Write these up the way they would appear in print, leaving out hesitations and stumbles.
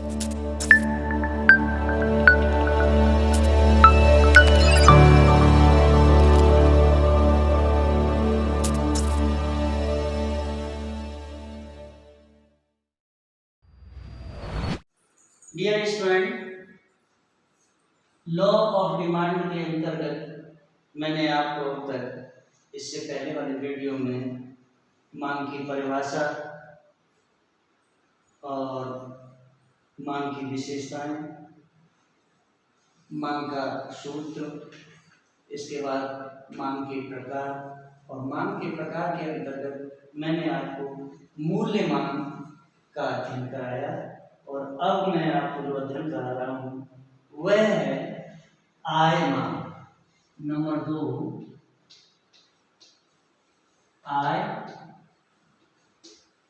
Dear student, law of demand के अंतर्गत मैंने आपको अब तक इससे पहले वाले वीडियो में मांग की परिभाषा और मांग की विशेषताएं, मांग का सूत्र, इसके बाद मांग के प्रकार और मांग के प्रकार के अंतर्गत मैंने आपको मूल्य मांग का अध्ययन कराया। और अब मैं आपको जो अध्ययन करा रहा हूँ वह है आय मांग। नंबर 2, आय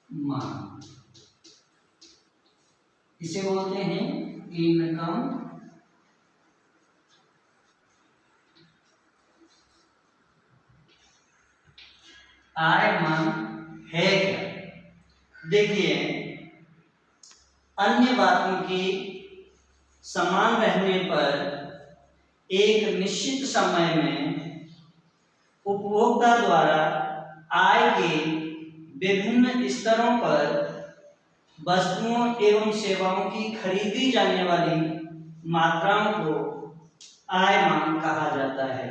मांग, इसे बोलते हैं इनकम आय मांग है क्या? देखिए, अन्य बातों की समान रहने पर एक निश्चित समय में उपभोक्ता द्वारा आय के विभिन्न स्तरों पर वस्तुओं एवं सेवाओं की खरीदी जाने वाली मात्राओं को आय मांग कहा जाता है।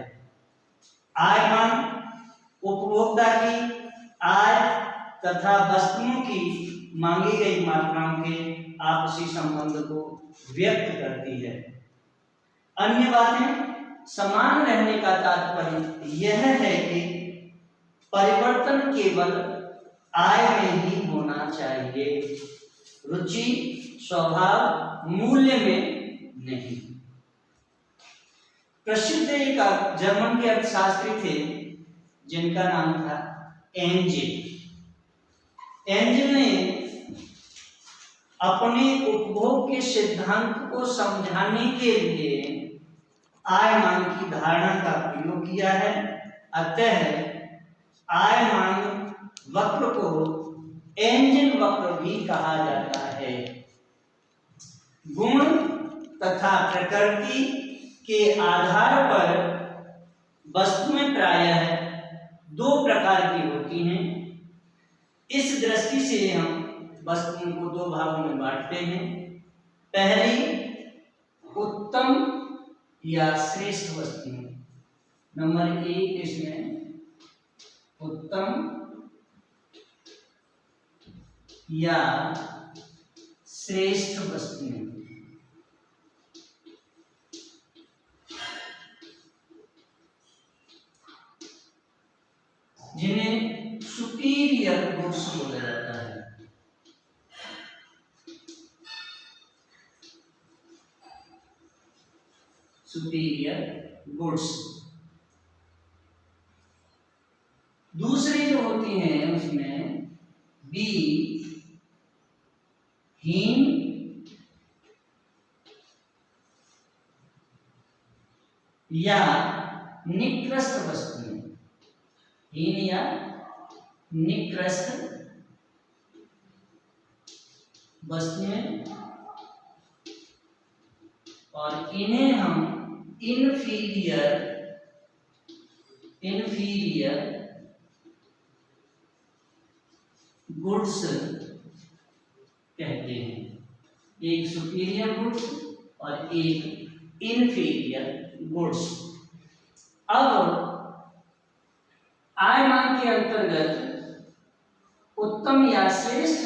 आय मांग उपभोक्ता की आय तथा वस्तुओं की मांगी गई मात्राओं के आपसी संबंध को व्यक्त करती है। अन्य बातें समान रहने का तात्पर्य यह है कि परिवर्तन केवल आय में ही होना चाहिए, रुचि, स्वभाव, मूल्य में नहीं। प्रसिद्ध एक जर्मन के अर्थशास्त्री थे जिनका नाम था एंजेल। एंजेल ने अपने उपभोग के सिद्धांत को समझाने के लिए आय मांग की धारणा का प्रयोग किया है। अतः आय मांग वक्र को एंजेल वक्र भी कहा जाता है। गुण तथा प्रकृति के आधार पर वस्तुएं प्रायः 2 प्रकार की होती हैं। इस दृष्टि से हम वस्तुओं को 2 भागों में बांटते हैं। पहली, उत्तम या श्रेष्ठ वस्तुएं। नंबर 1 इसमें उत्तम या श्रेष्ठ वस्तुएं। जिन्हें सुपीरियर गुड्स बोला जाता है। Superior goods. दूसरी जो होती हैं उसमें बी, हीन या निकृष्ट वस्तुएं। हीन या निकृष्ट वस्तुएं, और इन्हें हम इन्फीरियर गुड्स कहते हैं। एक सुपीरियर गुड्स और एक इन्फीरियर गुड्स। अब आय मांग के अंतर्गत उत्तम या श्रेष्ठ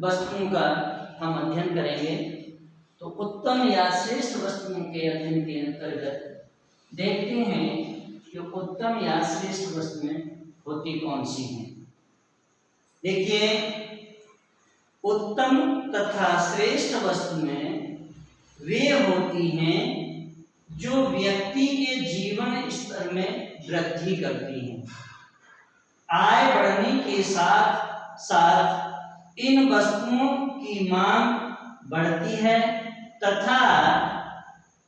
वस्तुओं का हम अध्ययन करेंगे। तो उत्तम या श्रेष्ठ वस्तुओं के अध्ययन के अंतर्गत देखते हैं कि उत्तम या श्रेष्ठ वस्तुएं होती कौन सी हैं। देखिए, उत्तम तथा श्रेष्ठ वस्तुएं वे होती हैं जो व्यक्ति के जीवन स्तर में वृद्धि करती हैं। आय बढ़ने के साथ साथ इन वस्तुओं की मांग बढ़ती है तथा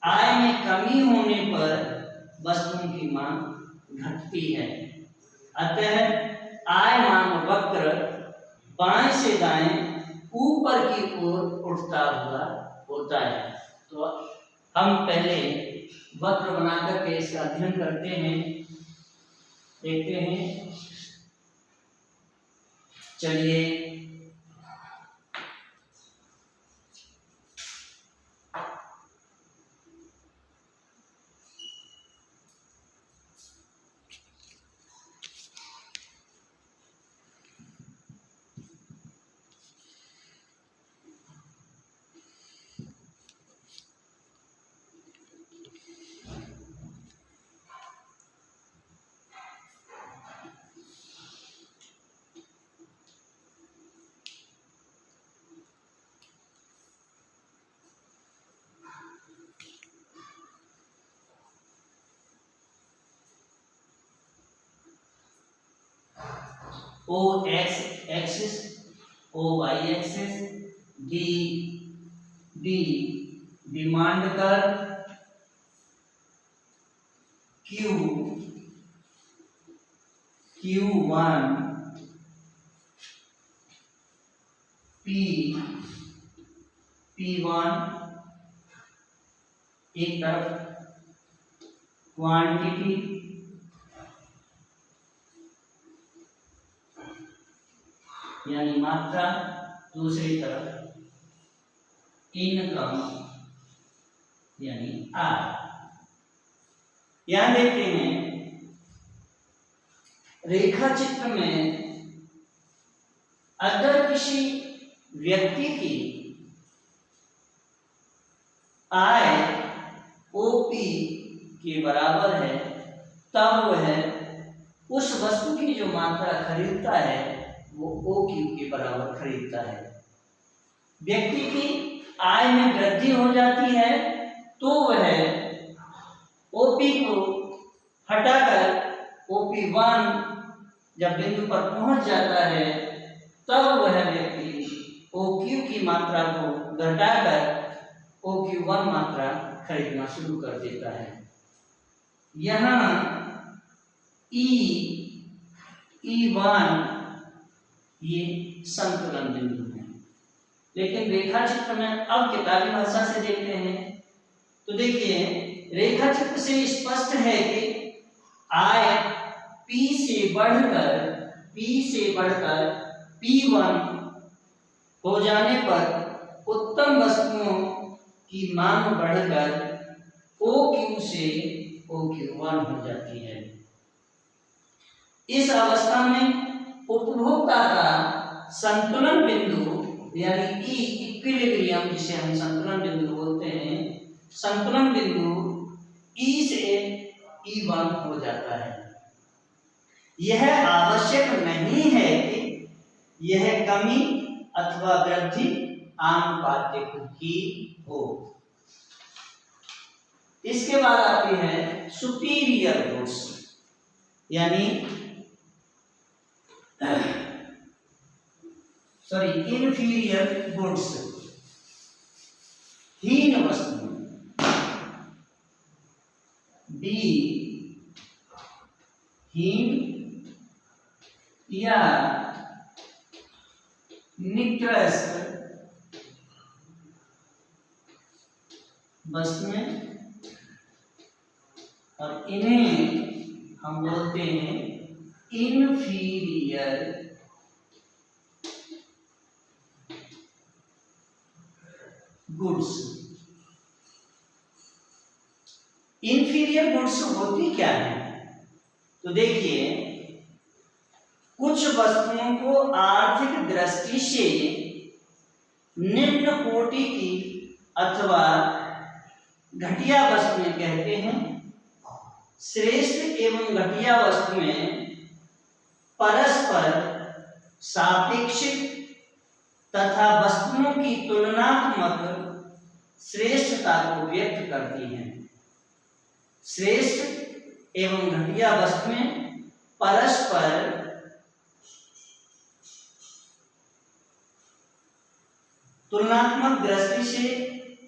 आय में कमी होने पर वस्तुओं की मांग घटती है। अतः आय मांग वक्र बाएं से दाएं ऊपर की ओर उठता हुआ होता है। तो हम पहले वक्र बनाकर के इसका अध्ययन करते हैं, देखते हैं। चलिए O X axis, O Y axis, D D demand कर, क्यू Q1, P P1 एक तरफ क्वांटिटी, यानी मात्रा, दूसरी तरफ इनकम यानी आय। यहां देखते हैं रेखा चित्र में अगर किसी व्यक्ति की आय ओपी के बराबर है, तब वह उस वस्तु की जो मात्रा खरीदता है वो ओ क्यू के बराबर खरीदता है। व्यक्ति की आय में वृद्धि हो जाती है तो वह ओपी को हटाकर OP1 जब बिंदु पर पहुंच जाता है तब वह व्यक्ति OQ की मात्रा को घटाकर OQ1 मात्रा खरीदना शुरू कर देता है। यहाँ E1 ये संतुलन बिंदु है, लेकिन रेखा चित्र में अब किताबी भाषा से देखते हैं तो देखिए रेखा चित्र से स्पष्ट है कि आय P से बढ़कर P1 हो जाने पर उत्तम वस्तुओं की मांग बढ़कर OQ से OQ1 हो जाती है। इस अवस्था में उपभोक्ता का संतुलन बिंदु यानी ई इक्विलिब्रियम, जिसे हम संतुलन बिंदु बोलते हैं, संतुलन बिंदु ई से E1 हो जाता है। यह आवश्यक नहीं है कि यह कमी अथवा वृद्धि आनुपातिक ही हो। इसके बाद आती है सुपीरियर गुड्स यानी इंफीरियर गुड्स, हीन वस्तु, डी हीन या निकृष्ट वस्तुएं, और इन्हें हम बोलते हैं इंफीरियर गुड्स। इंफीरियर गुड्स होती क्या है? तो देखिए कुछ वस्तुओं को आर्थिक दृष्टि से निम्न कोटि की अथवा घटिया वस्तुएं कहते हैं। श्रेष्ठ एवं घटिया वस्तुएं परस्पर सापेक्षिक तथा वस्तुओं की तुलनात्मक श्रेष्ठता को व्यक्त करती हैं। श्रेष्ठ एवं घटिया वस्तुएं परस्पर तुलनात्मक दृष्टि से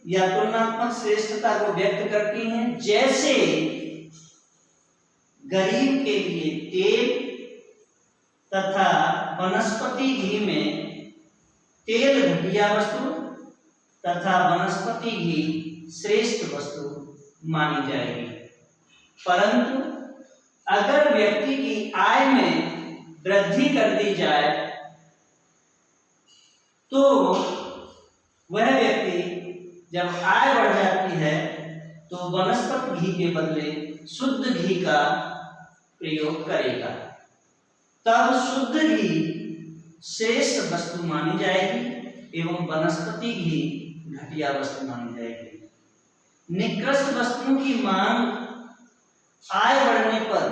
या तुलनात्मक श्रेष्ठता को व्यक्त करती हैं। जैसे गरीब के लिए तेल तथा वनस्पति घी में तेल घटिया वस्तु तथा वनस्पति घी श्रेष्ठ वस्तु मानी जाएगी। परंतु अगर व्यक्ति की आय में वृद्धि कर दी जाए तो वह व्यक्ति जब आय बढ़ जाती है तो वनस्पति घी के बदले शुद्ध घी का प्रयोग करेगा। तब शुद्ध घी श्रेष्ठ वस्तु मानी जाएगी एवं वनस्पति घी घटिया वस्तु मानी जाएगी। निकृष्ट वस्तुओं की मांग आय बढ़ने पर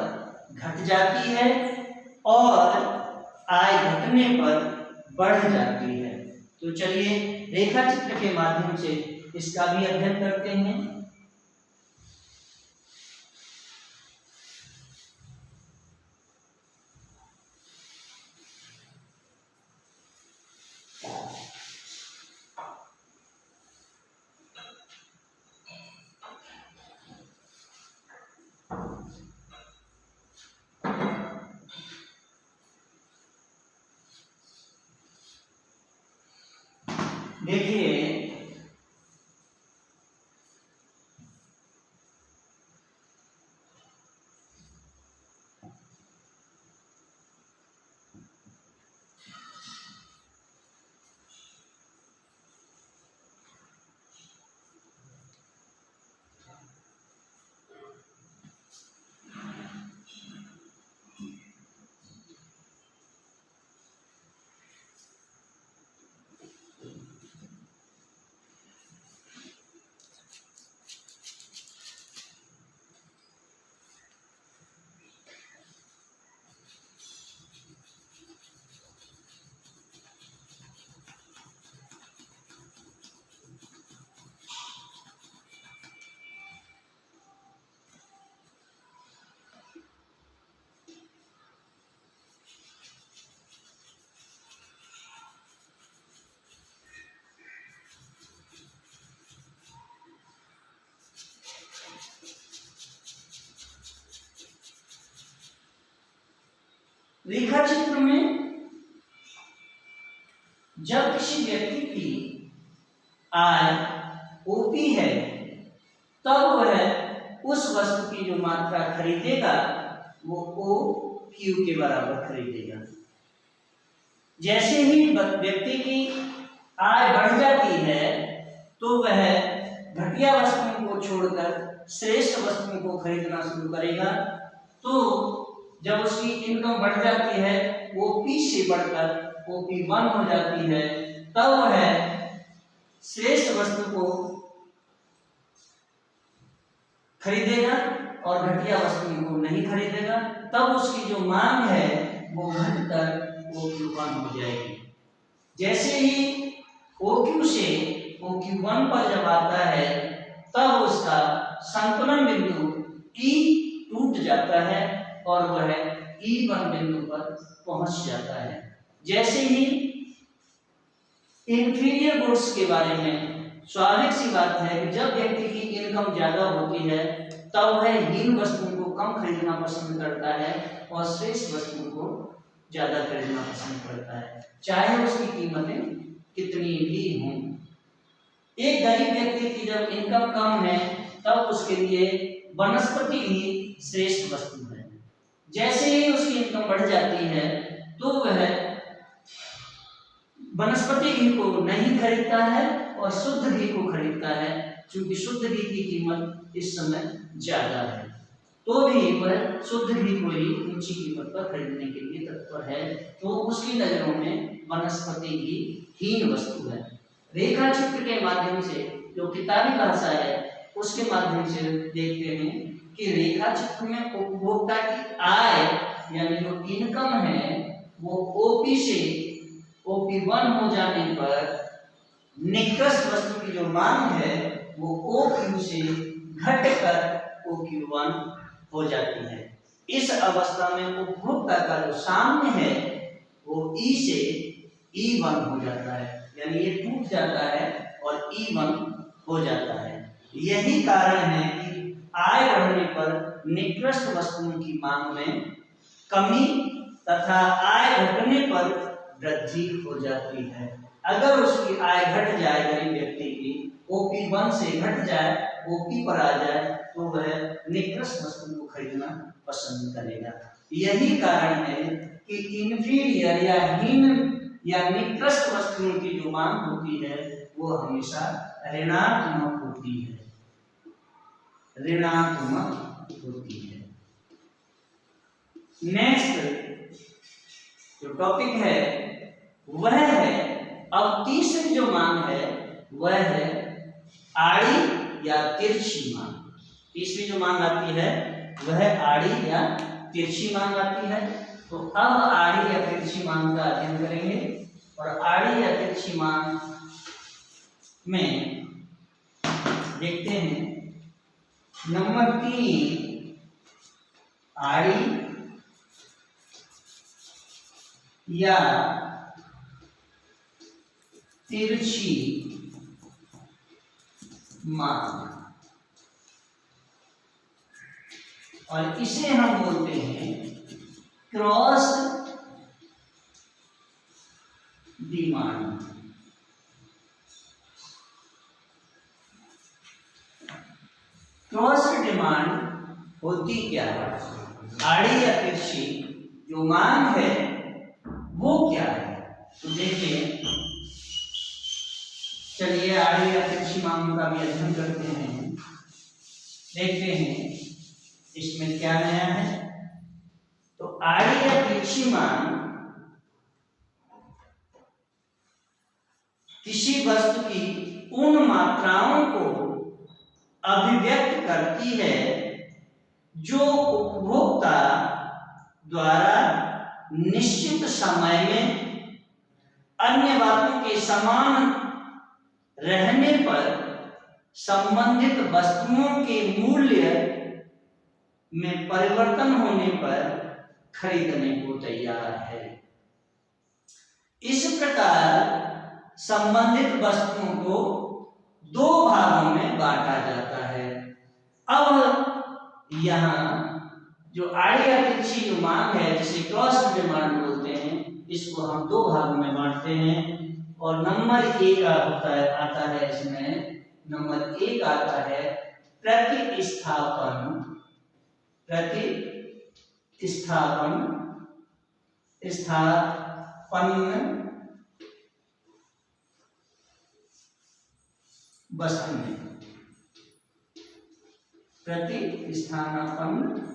घट जाती है और आय घटने पर बढ़ जाती है। तो चलिए रेखा चित्र के माध्यम से इसका भी अध्ययन करते हैं। देखिए रेखा चित्र में जब किसी व्यक्ति की आय ओपी है तब वह उस वस्तु की जो मात्रा खरीदेगा वो ओ क्यू के बराबर खरीदेगा। जैसे ही व्यक्ति की आय बढ़ जाती है तो वह घटिया वस्तुओं को छोड़कर श्रेष्ठ वस्तुओं को खरीदना शुरू करेगा। तो जब उसकी इनकम बढ़ जाती है ओपी से बढ़कर ओपी 1 हो जाती है तब वह श्रेष्ठ वस्तु को खरीदेगा और घटिया वस्तुओं को नहीं खरीदेगा। तब उसकी जो मांग है वो घटकर OQ1 हो जाएगी। जैसे ही OQ से OQ1 पर जब आता है तब उसका संतुलन बिंदु E टूट जाता है और वह E1 बिंदु पर पहुंच जाता है। जैसे ही इंफीरियर गुड्स के बारे में स्वाभाविक सी बात है कि जब व्यक्ति की इनकम ज्यादा होती है तब वह हीन वस्तुओं को कम खरीदना पसंद करता है और श्रेष्ठ वस्तुओं को ज्यादा खरीदना पसंद करता है, चाहे उसकी कीमतें कितनी भी हों। एक गरीब व्यक्ति की जब इनकम कम है तब उसके लिए वनस्पति ही श्रेष्ठ वस्तु है। जैसे ही उसकी इनकम बढ़ जाती है तो वह वनस्पति घी को नहीं खरीदता है और शुद्ध घी को खरीदता है, क्योंकि शुद्ध घी की कीमत इस समय ज्यादा है। तो भी वह शुद्ध घी को ही ऊंची कीमत पर खरीदने के लिए तत्पर है। तो उसकी नजरों में वनस्पति घी हीन वस्तु है। रेखा चित्र के माध्यम से जो किताबी भाषा है उसके माध्यम से देखते हैं कि रेखा चित्र में उपभोक्ता की आय यानी जो इनकम है वो ओपी से OP1 हो जाने पर निकृष्ट वस्तु की जो मांग है वो OQ से घटकर OQ1 हो जाती है। इस अवस्था में उपभोक्ता का जो साम्य है वो E से E1 हो जाता है, यानी ये टूट जाता है और E1 हो जाता है। यही कारण है कि आय बढ़ने पर निकृष्ट वस्तुओं की मांग में कमी तथा आय घटने पर वृद्धि हो जाती है। अगर उसकी आय घट जाए, गरीब व्यक्ति की OP1 से घट जाए, OP पर आ जाए, तो वह निकृष्ट वस्तु को खरीदना पसंद करेगा। यही कारण है कि इंफीरियर या हीन या निकृष्ट वस्तुओं की जो मांग होती है वो हमेशा ऋणात्मक होती है, ऋणात्मक होती है। नेक्स्ट जो टॉपिक है वह है, अब तीसरी जो मांग है वह है आड़ी या तिरछी मांग। तीसरी जो मांग आती है वह आड़ी या तिरछी मांग आती है। तो अब आड़ी या तिरछी मांग का अध्ययन करेंगे, और आड़ी या तिरछी मांग में देखते हैं नंबर 3 आड़ी या तिरछी मांग, और इसे हम बोलते हैं क्रॉस डिमांड। क्रॉस डिमांड होती क्या है? आड़ी या तिरछी जो मांग है वो क्या है? तो देखिए, चलिए आड़ी या तिरछी मांग का भी अध्ययन करते हैं, देखते हैं इसमें क्या नया है। तो आड़ी या तिरछी मांग किसी वस्तु की उन मात्राओं को अभिव्यक्त करती है जो उपभोक्ता द्वारा निश्चित समय में अन्य बातों के समान रहने पर संबंधित वस्तुओं के मूल्य में परिवर्तन होने पर खरीदने को तैयार है। इस प्रकार संबंधित वस्तुओं को दो भागों में बांटा जाता है। अब यहाँ जो आड़ी या तिरछी जो मांग है, जिसे क्रॉस डिमांड बोलते हैं, इसको हम दो भागों में बांटते हैं। और नंबर 1 आता है इसमें, नंबर 1 आता है प्रतिस्थापन प्रतिस्थापन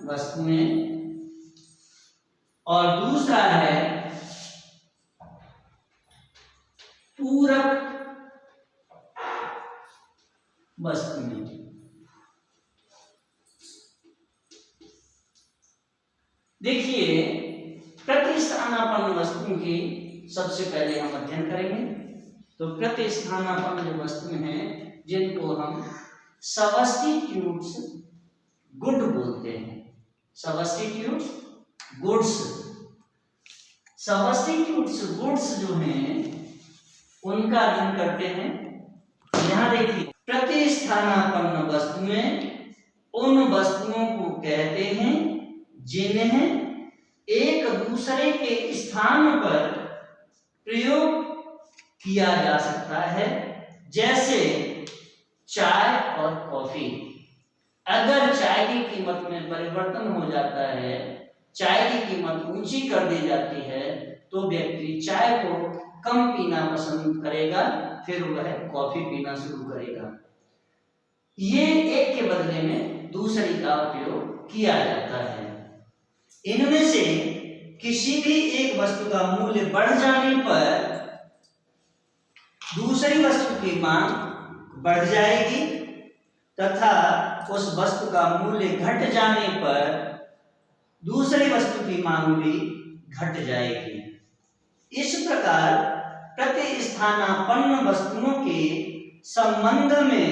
वस्तुएं, और दूसरा है पूरक वस्तुएं। देखिए, प्रतिस्थानापन्न वस्तुओं की सबसे पहले हम अध्ययन करेंगे। तो प्रतिस्थानापन्न जो वस्तुएं हैं जिनको हम सबस्टिट्यूट्स गुड बोलते हैं, सबस्टिट्यूट्स गुड्स। सबस्टिट्यूट्स गुड्स जो हैं उनका अध्ययन करते हैं। यहां देखिए, प्रतिस्थानापन्न वस्तुएं उन वस्तुओं को कहते हैं जिन्हें एक दूसरे के स्थान पर प्रयोग किया जा सकता है, जैसे चाय और कॉफी। अगर चाय की कीमत में परिवर्तन हो जाता है, चाय की कीमत ऊंची कर दी जाती है, तो व्यक्ति चाय को कम पीना पसंद करेगा, फिर वह कॉफी पीना शुरू करेगा। ये एक के बदले में दूसरी का उपयोग किया जाता है। इनमें से किसी भी एक वस्तु का मूल्य बढ़ जाने पर दूसरी वस्तु की मांग बढ़ जाएगी, तथा उस वस्तु का मूल्य घट जाने पर दूसरी वस्तु की मांग भी घट जाएगी। इस प्रकार प्रतिस्थानापन्न वस्तुओं के संबंध में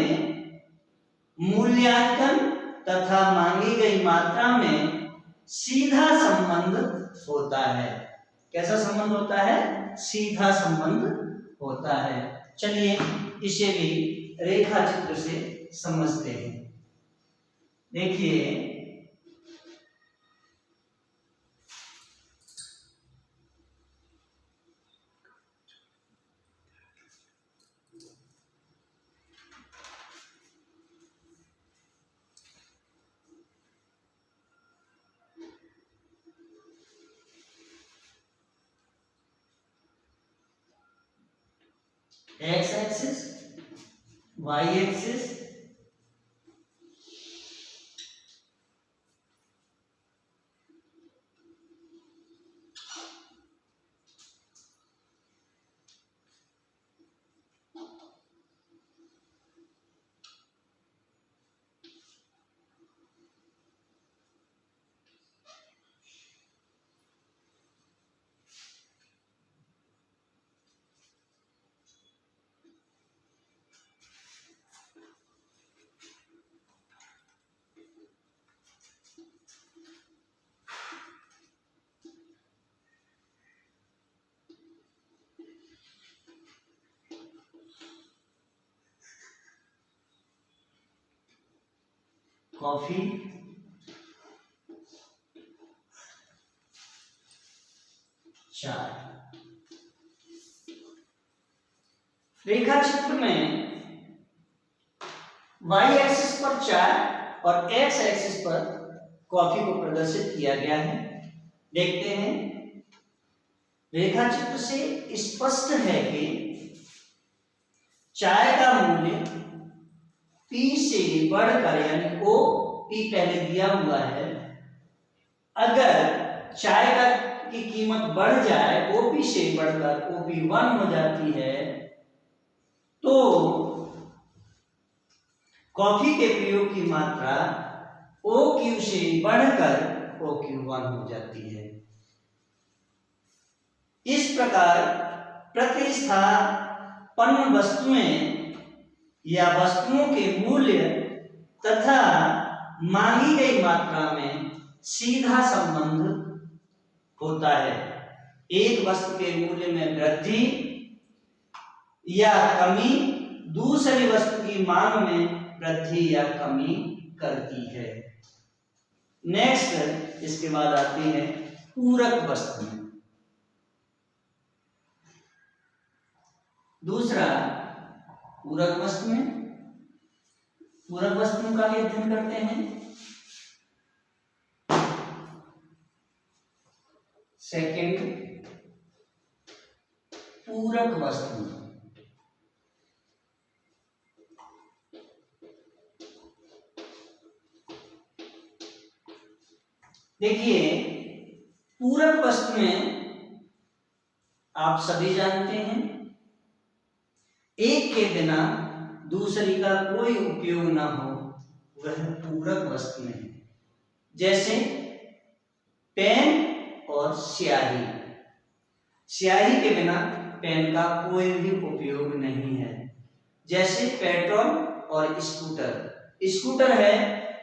मूल्यांकन तथा मांगी गई मात्रा में सीधा संबंध होता है। कैसा संबंध होता है? सीधा संबंध होता है। चलिए इसे भी रेखा चित्र से समझते हैं। देखिए, X axis, Y axis, coffee, चाय। रेखा चित्र में वाई एक्सिस पर चाय और एक्स एक्सिस पर कॉफी को प्रदर्शित किया गया है। देखते हैं, रेखा चित्र से स्पष्ट है कि चाय का मूल्य P से बढ़कर, यानी O P पहले दिया हुआ है, अगर चाय का की कीमत बढ़ जाए, OP से बढ़कर OP1 हो जाती है, तो कॉफी के प्रयोग की मात्रा OQ से बढ़कर OQ1 हो जाती है। इस प्रकार प्रतिस्थापन वस्तुएं या वस्तुओं के मूल्य तथा मांगी गई मात्रा में सीधा संबंध होता है। एक वस्तु के मूल्य में वृद्धि या कमी दूसरी वस्तु की मांग में वृद्धि या कमी करती है। नेक्स्ट, इसके बाद आती है पूरक वस्तु। दूसरा, पूरक वस्तु में पूरक वस्तुओं का भी अध्ययन करते हैं। सेकंड, पूरक वस्तु। देखिए, पूरक वस्तु में आप सभी जानते हैं, एक के बिना दूसरी का कोई उपयोग ना हो, वह पूरक वस्तु है। जैसे पेन और स्याही। स्याही के बिना पेन का कोई भी उपयोग नहीं है। जैसे पेट्रोल और स्कूटर। स्कूटर है,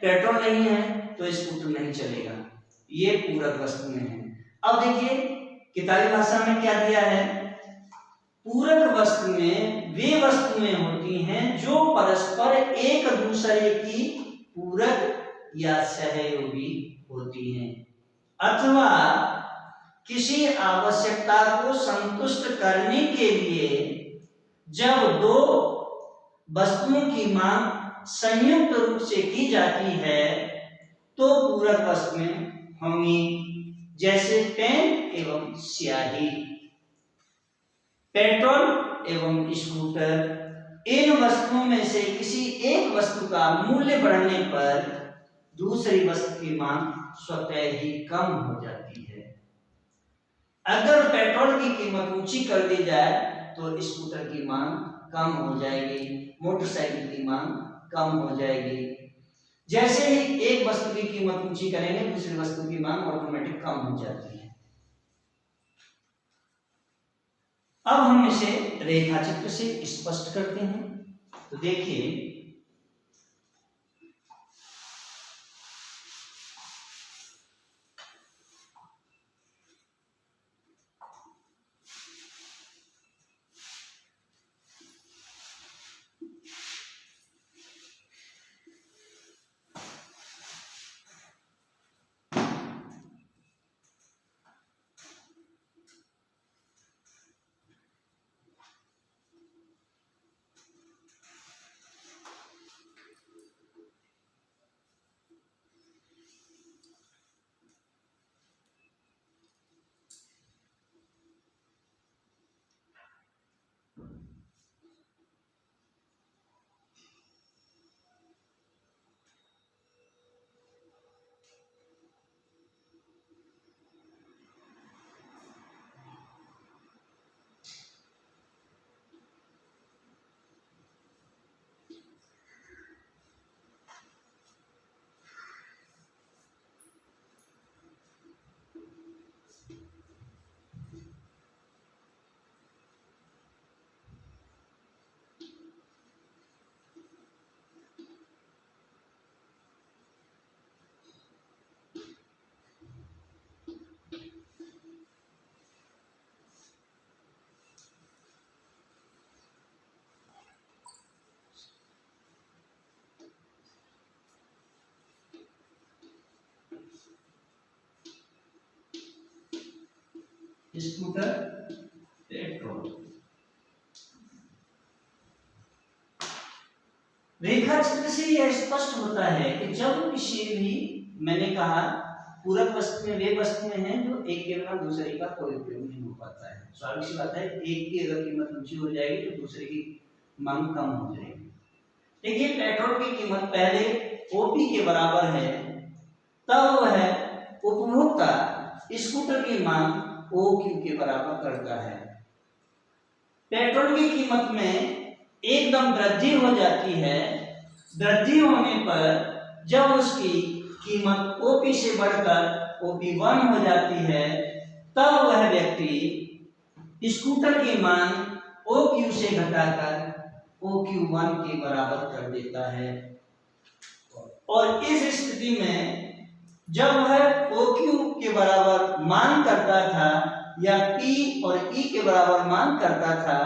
पेट्रोल नहीं है तो स्कूटर नहीं चलेगा। ये पूरक वस्तु में है। अब देखिए, किताबी भाषा में क्या दिया है, पूरक वस्तु में वे वस्तुएं होती हैं जो परस्पर एक दूसरे की पूरक या सहयोगी होती हैं, अथवा किसी आवश्यकता को संतुष्ट करने के लिए जब दो वस्तुओं की मांग संयुक्त रूप से की जाती है तो पूरक वस्तु में होंगी। जैसे पेन एवं स्याही, पेट्रोल एवं स्कूटर। इन वस्तुओं में से किसी एक वस्तु का मूल्य बढ़ने पर दूसरी वस्तु की मांग स्वतः ही कम हो जाती है। अगर पेट्रोल की कीमत ऊंची कर दी जाए तो स्कूटर की मांग कम हो जाएगी, मोटरसाइकिल की मांग कम हो जाएगी। जैसे ही एक वस्तु की कीमत ऊंची करेंगे, दूसरी वस्तु की मांग ऑटोमेटिक कम हो जाती है। अब हम इसे रेखाचित्र से स्पष्ट करते हैं। तो देखिए, स्कूटर पेट्रोल। रेखा चित्र से यह स्पष्ट होता है कि जब किसी भी, मैंने कहा पूरक वस्तु में वे वस्तुएं हैं जो एक के बिना दूसरे का कोई उपयोग नहीं हो पाता है। स्वाभाविक सी बात है, एक की अगर कीमत ऊंची हो जाएगी तो दूसरे की मांग कम हो जाएगी। देखिए पेट्रोल की कीमत पहले ओपी के बराबर है, तब वह उपभोक्ता स्कूटर की मांग ओ क्यू के बराबर करता है। पेट्रोल की कीमत में एकदम वृद्धि हो जाती है। वृद्धि होने पर जब उसकी कीमत ओपी से बढ़कर ओपी 1 हो जाती है, तब वह व्यक्ति स्कूटर की मांग ओ क्यू से घटाकर ओ क्यू 1 के बराबर कर देता है। और इस स्थिति में जब वह ओ क्यू के बराबर मांग करता था या पी और ई के बराबर मांग करता था,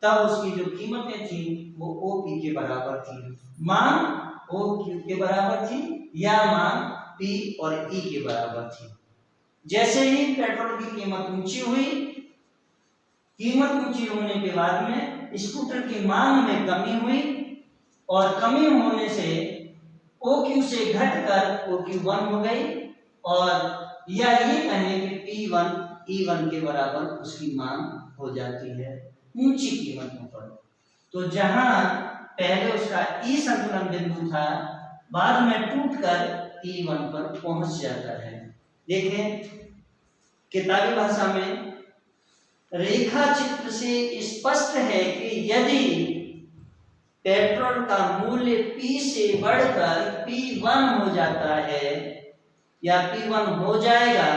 तब उसकी जो कीमतें थी वो ओ पी के बराबर थी। मांग ओ क्यू के बराबर थी या मांग पी और ई के बराबर थी। जैसे ही पेट्रोल की कीमत ऊंची हुई, कीमत ऊंची होने के बाद में स्कूटर की मांग में कमी हुई और कमी होने से ओ क्यू से घटकर ओ क्यू 1 हो गई, और या ये कहें कि P1 E1 के बराबर उसकी मांग हो जाती है ऊंची कीमतों पर। तो जहां पहले उसका ई संतुलन बिंदु था, बाद में टूटकर E1 पर पहुंच जाता है। देखें किताबी भाषा में रेखा चित्र से स्पष्ट है कि यदि पेट्रोल का मूल्य P से बढ़कर P1 हो जाता है या P1 हो जाएगा,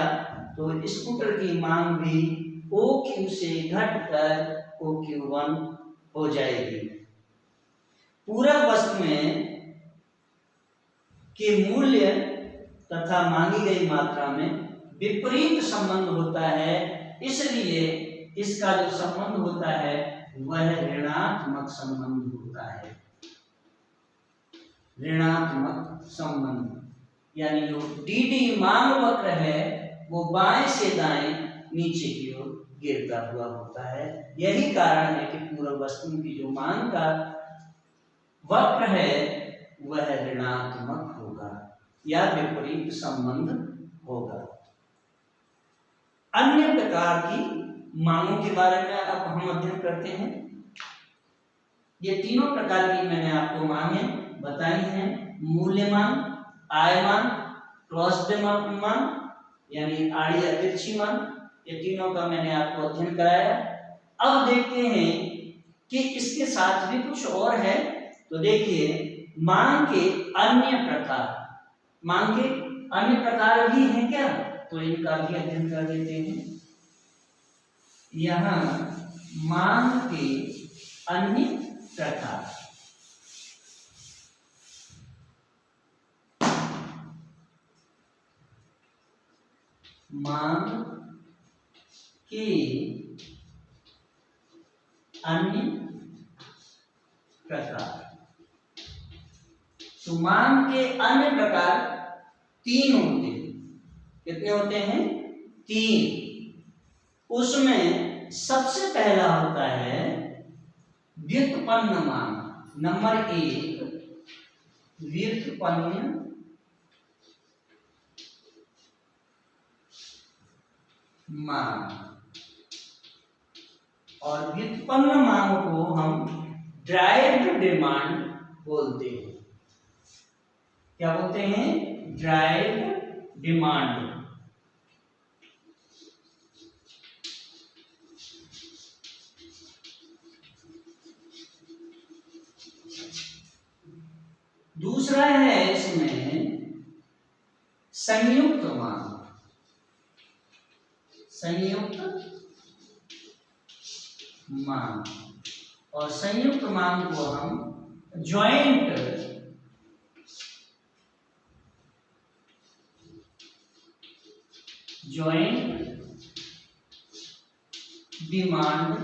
तो स्कूटर की मांग भी OQ से घटकर OQ1 हो जाएगी। पूरक वस्तु में के मूल्य तथा मांगी गई मात्रा में विपरीत संबंध होता है, इसलिए इसका जो संबंध होता है वह ऋणात्मक संबंध होता है। ऋणात्मक संबंध यानी जो डी मांग वक्र है वो बाएं से दाएं नीचे की ओर गिरता हुआ होता है। यही कारण है कि पूरक वस्तु की जो मांग का वक्र है वह ऋणात्मक होगा या विपरीत संबंध होगा। अन्य प्रकार की मांगों के बारे में अब हम अध्ययन करते हैं। ये तीनों प्रकार की मैंने आपको मांगे बताई हैं, मूल्य मांग, आय मांग, क्रॉस मांग यानी आड़ी या तिरछी मांग, ये तीनों का मैंने आपको अध्ययन कराया। अब देखते हैं कि इसके साथ भी कुछ और है। तो देखिए मांग के अन्य प्रकार, मांग के अन्य प्रकार भी हैं क्या, तो इनका भी अध्ययन कर लेते हैं। यहाँ मांग के अन्य प्रकार, मांग के अन्य प्रकार। तो मांग के अन्य प्रकार 3 होते हैं। कितने होते हैं? 3। उसमें सबसे पहला होता है व्युत्पन्न मांग। नंबर 1 व्युत्पन्न मांग, और व्युत्पन्न मांग को हम ड्राइव्ड डिमांड बोलते हैं। क्या बोलते हैं? Derived demand. दूसरा है इसमें संयुक्त मांग। संयुक्त मांग, और संयुक्त मांग को हम ज्वाइंट डिमांड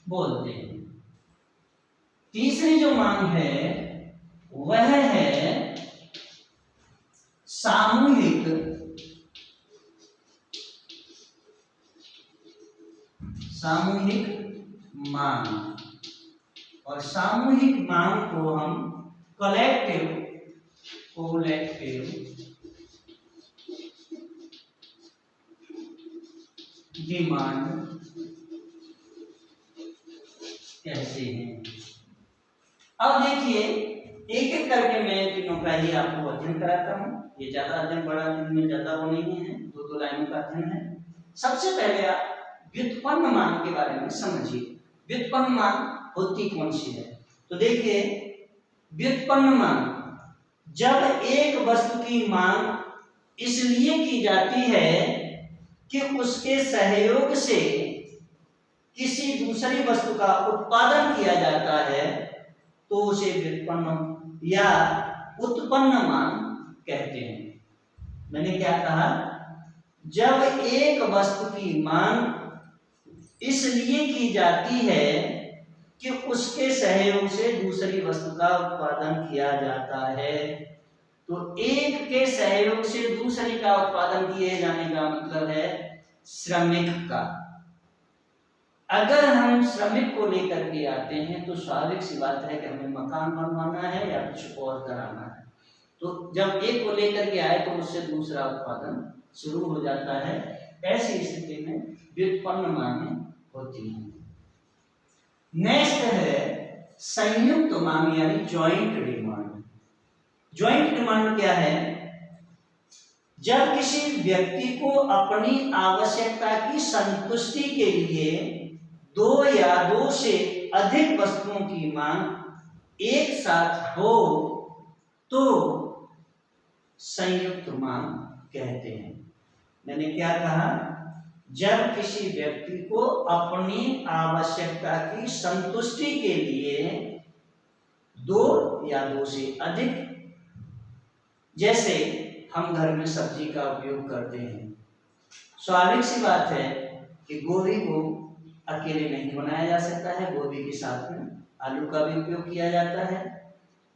बोलते हैं। तीसरी जो मांग है वह है सामूहिक सामूहिक मांग, और सामूहिक मांग को हम कलेक्टिव डिमांड कहते हैं। अब देखिए एक एक करके मैं तीनों का ही आपको अध्ययन कराता हूँ। ये ज्यादा अध्ययन बड़ा दिन में ज्यादा वो नहीं है, दो लाइनों का अध्ययन है। सबसे पहले आप व्युत्पन्न मांग के बारे में समझिए। व्युत्पन्न मांग होती कौन सी है? तो देखिए व्युत्पन्न मांग, जब एक वस्तु की मांग इसलिए की जाती है कि उसके सहयोग से किसी दूसरी वस्तु का उत्पादन किया जाता है, तो उसे व्युत्पन्न या उत्पन्न मांग कहते हैं। मैंने क्या कहा? जब एक वस्तु की मांग इसलिए की जाती है कि उसके सहयोग से दूसरी वस्तु का उत्पादन किया जाता है, तो एक के सहयोग से दूसरी का उत्पादन किए जाने का मतलब है श्रमिक का। अगर हम श्रमिक को लेकर के आते हैं तो स्वाभाविक सी बात है कि हमें मकान बनवाना है या कुछ और कराना है, तो जब एक को लेकर के आए तो उससे दूसरा उत्पादन शुरू हो जाता है। ऐसी स्थिति में व्युत्पन्न मांगें होती हैं। नेक्स्ट है संयुक्त मांग यानी जॉइंट डिमांड। जॉइंट डिमांड क्या है? जब किसी व्यक्ति को अपनी आवश्यकता की संतुष्टि के लिए दो या दो से अधिक वस्तुओं की मांग एक साथ हो तो संयुक्त मांग कहते हैं। मैंने क्या कहा? जब किसी व्यक्ति को अपनी आवश्यकता की संतुष्टि के लिए दो या दो से अधिक, जैसे हम घर में सब्जी का उपयोग करते हैं, स्वाभाविक सी बात है कि गोभी को अकेले नहीं बनाया जा सकता है, गोभी के साथ में आलू का भी उपयोग किया जाता है,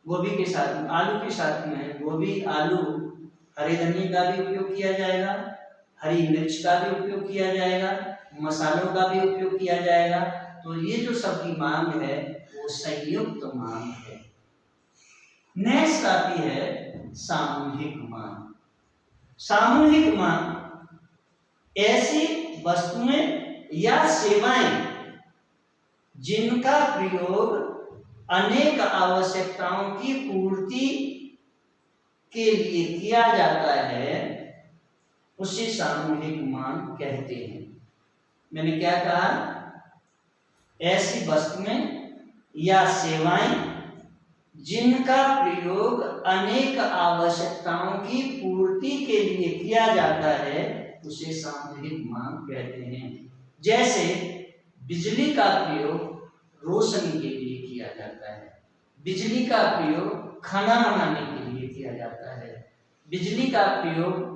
गोभी के साथ में आलू के साथ में गोभी, आलू, हरे धनिया का भी उपयोग किया जाएगा, हरी मिर्च का भी उपयोग किया जाएगा, मसालों का भी उपयोग किया जाएगा। तो ये जो सबकी मांग है वो संयुक्त मांग है। नेक्स्ट आती है सामूहिक मांग। सामूहिक मांग ऐसी वस्तुएं या सेवाएं जिनका प्रयोग अनेक आवश्यकताओं की पूर्ति के लिए किया जाता है, उसे सामूहिक मांग कहते हैं। मैंने क्या कहा? ऐसी वस्तुएं या सेवाएं जिनका प्रयोग अनेक आवश्यकताओं की पूर्ति के लिए किया जाता है, उसे सामूहिक मांग कहते हैं। जैसे बिजली का प्रयोग रोशनी के लिए किया जाता है, बिजली का प्रयोग खाना बनाने के लिए किया जाता है, बिजली का प्रयोग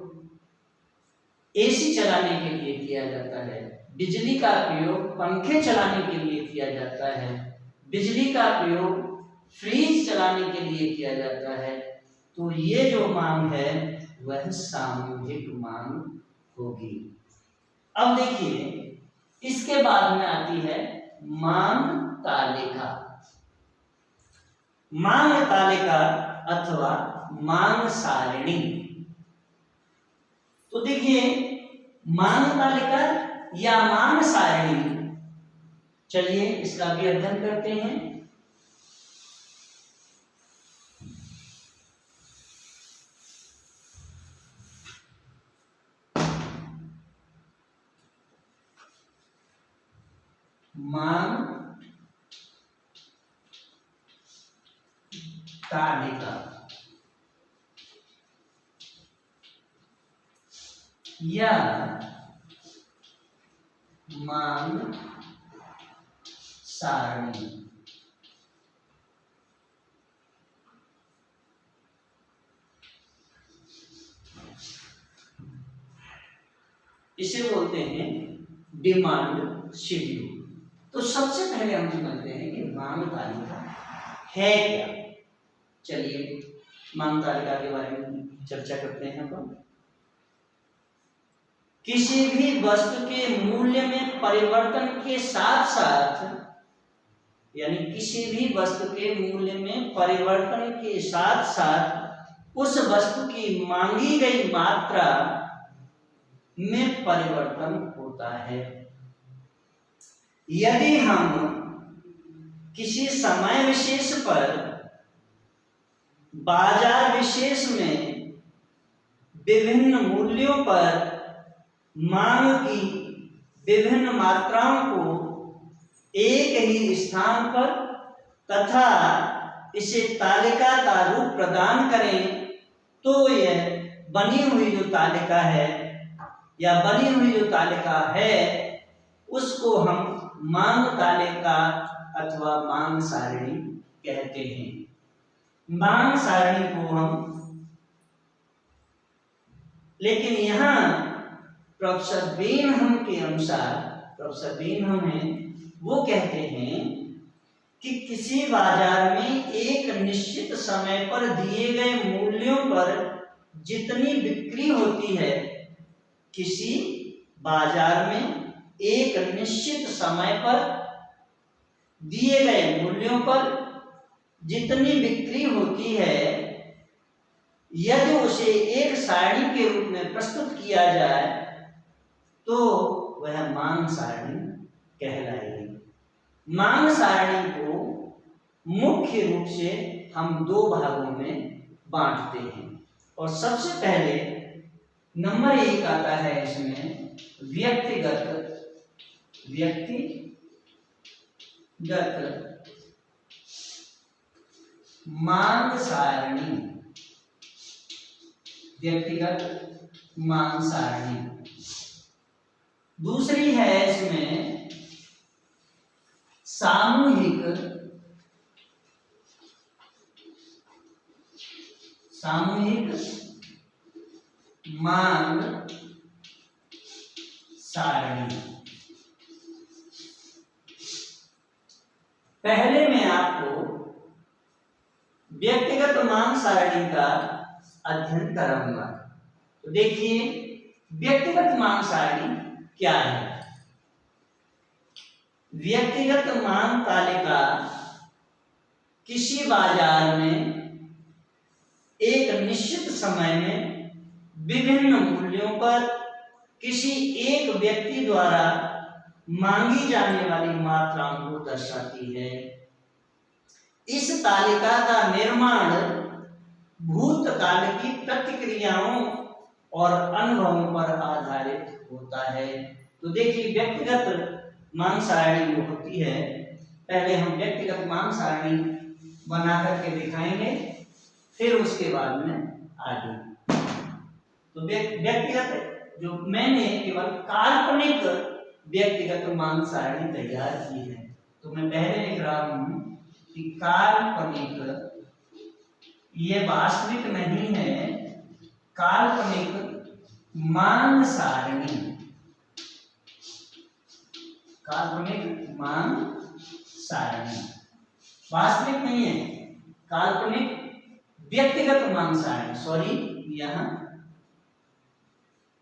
एसी चलाने के लिए किया जाता है, बिजली का प्रयोग पंखे चलाने के लिए किया जाता है, बिजली का प्रयोग फ्रिज चलाने के लिए किया जाता है। तो ये जो मांग है वह सामूहिक मांग होगी। अब देखिए इसके बाद में आती है मांग तालिका। मांग तालिका अथवा मांग सारणी। तो देखिए मांग तालिका या मांग सारणी, चलिए इसका भी अध्ययन करते हैं। मांग तालिका या मांग सारणी। इसे बोलते हैं डिमांड शेड्यूल। तो सबसे पहले हम समझते हैं कि मांग तालिका है क्या। चलिए मांग तालिका के बारे में चर्चा करते हैं। तो किसी भी वस्तु के मूल्य में परिवर्तन के साथ साथ, यानी किसी भी वस्तु के मूल्य में परिवर्तन के साथ साथ उस वस्तु की मांगी गई मात्रा में परिवर्तन होता है। यदि हम किसी समय विशेष पर बाजार विशेष में विभिन्न मूल्यों पर मांग की विभिन्न मात्राओं को एक ही स्थान पर तथा इसे तालिका का रूप प्रदान करें, तो यह बनी हुई जो तालिका है या बनी हुई जो तालिका है उसको हम मांग तालिका अथवा मांग सारणी कहते हैं। मांग सारणी को हम, लेकिन यहाँ प्रोफेसर बेनहम के अनुसार, प्रोफेसर बेनहम है वो कहते हैं कि किसी बाजार में एक निश्चित समय पर दिए गए मूल्यों पर जितनी बिक्री होती है, किसी बाजार में एक निश्चित समय पर दिए गए मूल्यों पर जितनी बिक्री होती है, यदि उसे एक सारणी के रूप में प्रस्तुत किया जाए तो वह मांग सारणी कहलाएगी। मांग सारणी को मुख्य रूप से हम दो भागों में बांटते हैं, और सबसे पहले नंबर 1 आता है इसमें व्यक्तिगत मांग सारणी। व्यक्तिगत मांग सारणी। दूसरी है इसमें सामूहिक मांग सारणी। पहले मैं आपको व्यक्तिगत मांग सारणी का अध्ययन कराऊंगा। तो देखिए व्यक्तिगत मांग सारणी क्या है। व्यक्तिगत मांग तालिका किसी बाजार में एक निश्चित समय में विभिन्न मूल्यों पर किसी एक व्यक्ति द्वारा मांगी जाने वाली मात्राओं को दर्शाती है। इस तालिका का निर्माण भूतकाल की प्रतिक्रियाओं और अनुभवों पर आधारित होता है। तो देखिए व्यक्तिगत मांग सारणी जो होती है, पहले हम व्यक्तिगत मांग सारणी बना करके दिखाएंगे, फिर उसके बाद में आगे। तो व्यक्तिगत जो मैंने केवल काल्पनिक व्यक्तिगत मांग सारणी तैयार की है, तो मैं पहले लिख रहा हूं कि काल्पनिक, ये वास्तविक नहीं है, काल्पनिक मांग सारणी। काल्पनिक मांग सारणी वास्तविक नहीं है, काल्पनिक व्यक्तिगत मांग सारणी, सॉरी यहां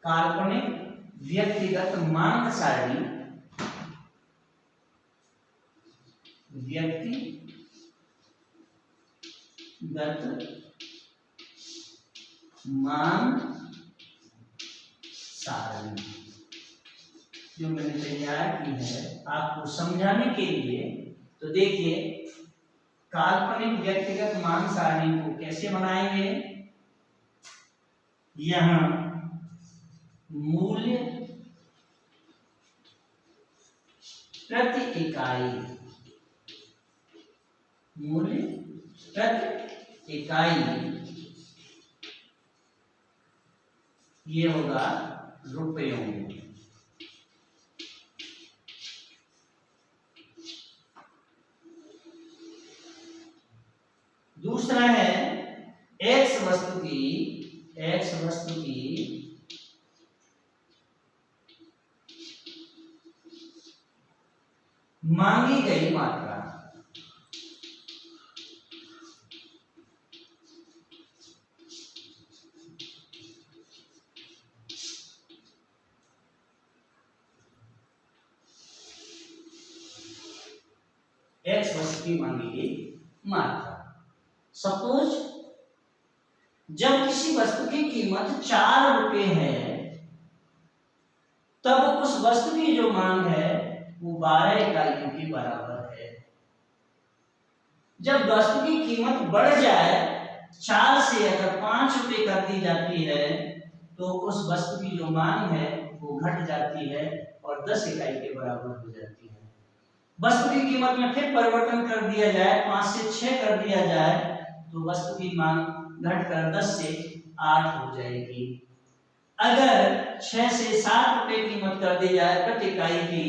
काल्पनिक व्यक्तिगत मांग सारणी, व्यक्तिगत मांग सारणी जो मैंने तैयार की है आपको समझाने के लिए। तो देखिए काल्पनिक व्यक्तिगत मांग सारणी को कैसे बनाएंगे। यहां मूल्य प्रति इकाई, मूल्य प्रति इकाई ये होगा रुपयों में। दूसरा है एक्स वस्तु की मांगी गई मात्रा। x वस्तु की मांगी गई मात्रा। सपोज जब किसी वस्तु की कीमत 4 रुपए है तब उस वस्तु की जो मांग है वो 12 इकाइयों के बराबर है। जब वस्तु की कीमत बढ़ जाए, 4 से अगर 5 रुपए कर दी जाती है तो उस वस्तु की जो मांग है वो घट जाती है और 10 इकाई के बराबर हो जाती है। वस्तु की कीमत में फिर परिवर्तन कर दिया जाए, 5 से 6 कर दिया जाए तो वस्तु की मांग घटकर 10 से 8 हो जाएगी। अगर 6 से 7 रुपए कीमत कर दी जाए प्रति इकाई की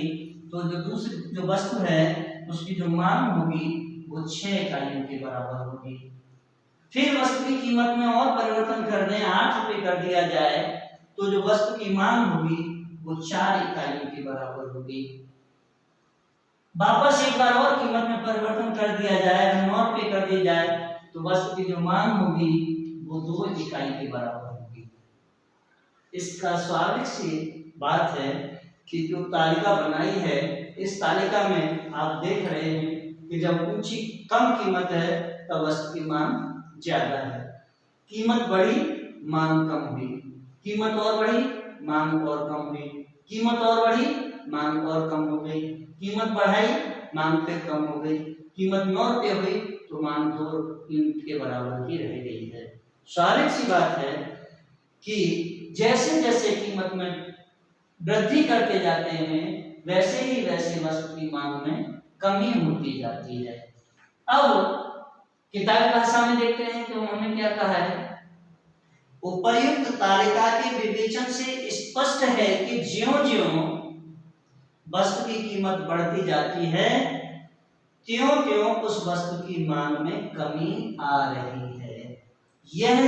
तो जो वस्तु है उसकी जो मांग होगी वो 6 इकाइयों के बराबर होगी। फिर वस्तु की कीमत में और परिवर्तन कर दें, 8 रुपए कर दिया जाए तो जो वस्तु की मांग होगी वो 4 इकाइयों के बराबर होगी। वापस एक बार और कीमत में परिवर्तन कर दिया जाए, 9 रुपए कर दी जाए तो वस्तु की जो मांग होगी वो 2 इकाई के बराबर होगी। इसका स्वाभाविक सी बात है कि जो तालिका बनाई है, इस तालिका में आप देख रहे हैं कि जब ऊंची कम कीमत है तब वस्तु की मांग ज्यादा है, कीमत बढ़ी मांग कम हुई, कीमत और बढ़ी मांग और कम हुई, कीमत और बढ़ी मांग और कम हो गई, कीमत बढ़ाई मांग फिर कम हो गई, कीमत 9 रुपये हुई तो मांग 2 यूनिट के बराबर ही रह गई है। स्वाभाविक सी बात है कि जैसे जैसे कीमत में वृद्धि करते जाते हैं वैसे ही वैसे वस्तु की मांग में कमी होती जाती है। अब किताबी भाषा में देखते हैं कि उन्होंने क्या कहा है, उपर्युक्त तालिका के विवेचन से स्पष्ट है कि ज्यों-ज्यों वस्तु की कीमत बढ़ती जाती है त्यों-त्यों उस वस्तु की मांग में कमी आ रही है। यह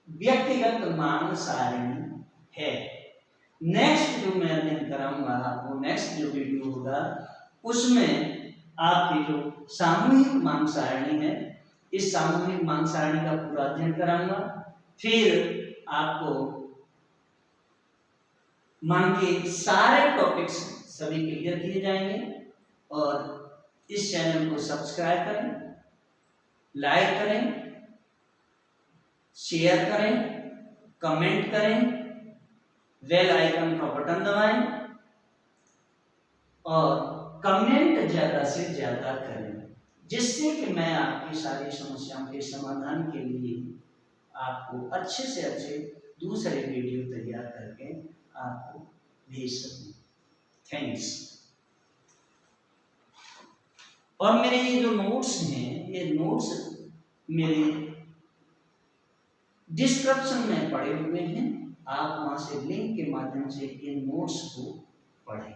व्यक्तिगत मांग सारणी है। नेक्स्ट जो मैं अध्ययन कराऊंगा आपको, नेक्स्ट जो वीडियो होगा उसमें आपकी जो सामूहिक मांग सारणी है, इस सामूहिक मांग सारणी का पूरा अध्ययन कराऊंगा। फिर आपको मांग के सारे टॉपिक्स सभी क्लियर किए जाएंगे और इस चैनल को सब्सक्राइब करें, लाइक करें, शेयर करें, कमेंट करें, बेल आइकन का बटन दबाएं और कमेंट ज्यादा से ज्यादा करें, जिससे कि मैं आपकी सारी समस्याओं के समाधान के लिए आपको अच्छे से अच्छे दूसरे वीडियो तैयार करके आपको भेज सकूं। थैंक्स। और मेरे ये जो नोट्स हैं, ये नोट्स मेरे डिस्क्रिप्शन में पड़े हुए हैं, आप वहां से लिंक के माध्यम से इन नोट्स को पढ़ें।